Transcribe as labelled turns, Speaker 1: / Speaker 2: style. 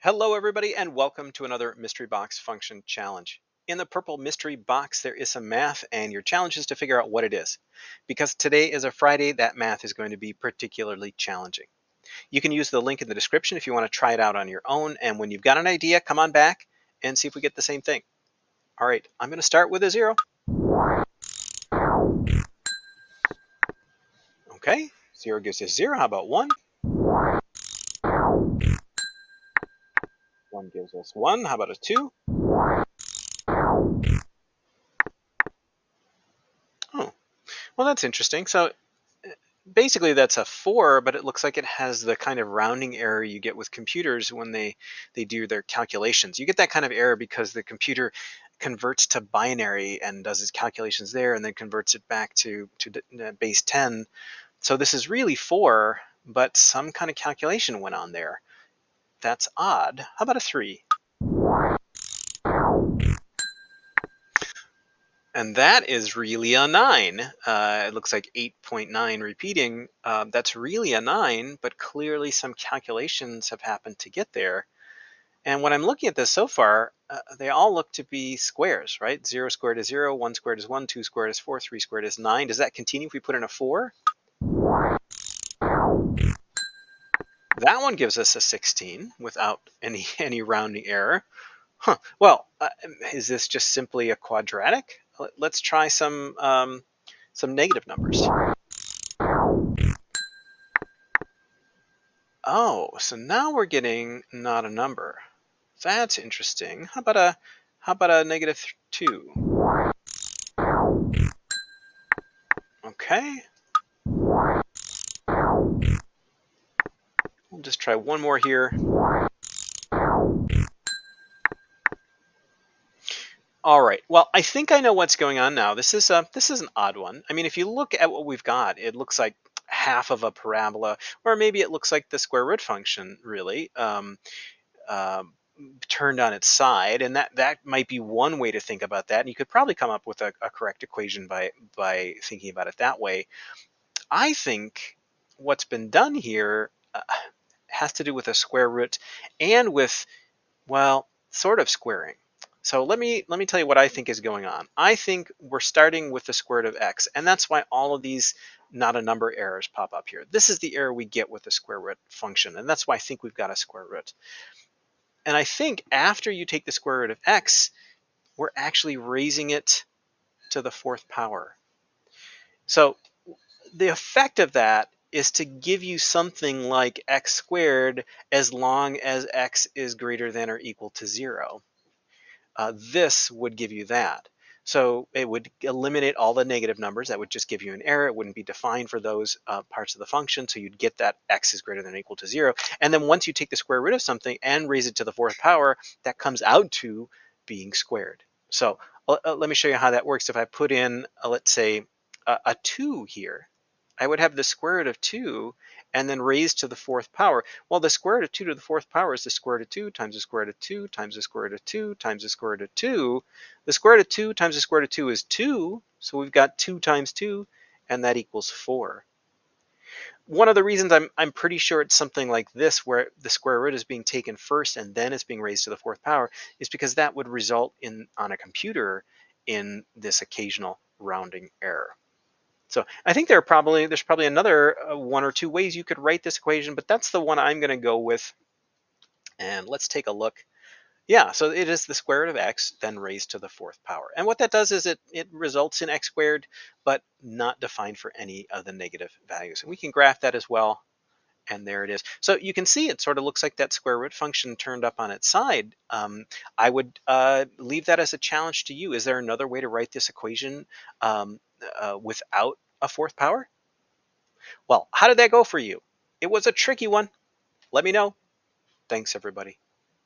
Speaker 1: Hello everybody and welcome to another mystery box function challenge. In the purple mystery box there is some math and your challenge is to figure out what it is. Because today is a Friday, that math is going to be particularly challenging. You can use the link in the description if you want to try it out on your own, and when you've got an idea, come on back and see if we get the same thing. All right, I'm going to start with a 0. Okay, 0 gives us 0. How about 1? 1 gives us 1. How about a 2? Oh, well that's interesting. So basically that's a 4, but it looks like it has the kind of rounding error you get with computers when they do their calculations. You get that kind of error because the computer converts to binary and does its calculations there and then converts it back to base 10. So this is really 4, but some kind of calculation went on there. That's odd. How about a 3? And that is really a 9. It looks like 8.9 repeating. That's really a 9, but clearly some calculations have happened to get there. And when I'm looking at this so far, they all look to be squares, right? 0 squared is 0, 1 squared is 1, 2 squared is 4, 3 squared is 9. Does that continue if we put in a 4? That one gives us a 16 without any rounding error. Huh. Well, is this just simply a quadratic? Let's try some negative numbers. Oh, so now we're getting not a number. That's interesting. How about a negative 2? Okay. We'll just try one more here. All right. Well, I think I know what's going on now. This is an odd one. I mean, if you look at what we've got, it looks like half of a parabola, or maybe it looks like the square root function, really. Uh, Turned on its side, and that might be one way to think about that. And you could probably come up with a correct equation by thinking about it that way. I think what's been done here has to do with a square root and with, well, sort of squaring. So let me tell you what I think is going on. I think we're starting with the square root of x, and that's why all of these not a number errors pop up here. This is the error we get with the square root function, and that's why I think we've got a square root. And I think after you take the square root of x, we're actually raising it to the fourth power. So the effect of that is to give you something like x squared as long as x is greater than or equal to 0. This would give you that. So it would eliminate all the negative numbers. That would just give you an error. It wouldn't be defined for those parts of the function. So you'd get that x is greater than or equal to 0. And then once you take the square root of something and raise it to the fourth power, that comes out to being squared. So let me show you how that works. If I put in, let's say, a 2 here, I would have the square root of 2 and then raised to the fourth power. Well, the square root of 2 to the fourth power is the square root of 2 times the square root of 2 times the square root of 2 times the square root of 2. The square root of 2 times the square root of 2 is 2, so we've got 2 times 2, and that equals 4. One of the reasons I'm pretty sure it's something like this, where the square root is being taken first and then it's being raised to the fourth power, is because that would result in, on a computer, in this occasional rounding error. So I think there's probably another 1 or 2 ways you could write this equation, but that's the one I'm going to go with. And let's take a look. Yeah, so it is the square root of x, then raised to the fourth power. And what that does is it results in x squared, but not defined for any of the negative values. And we can graph that as well. And there it is. So you can see it sort of looks like that square root function turned up on its side. I would leave that as a challenge to you. Is there another way to write this equation without a fourth power? Well, how did that go for you? It was a tricky one. Let me know. Thanks, everybody.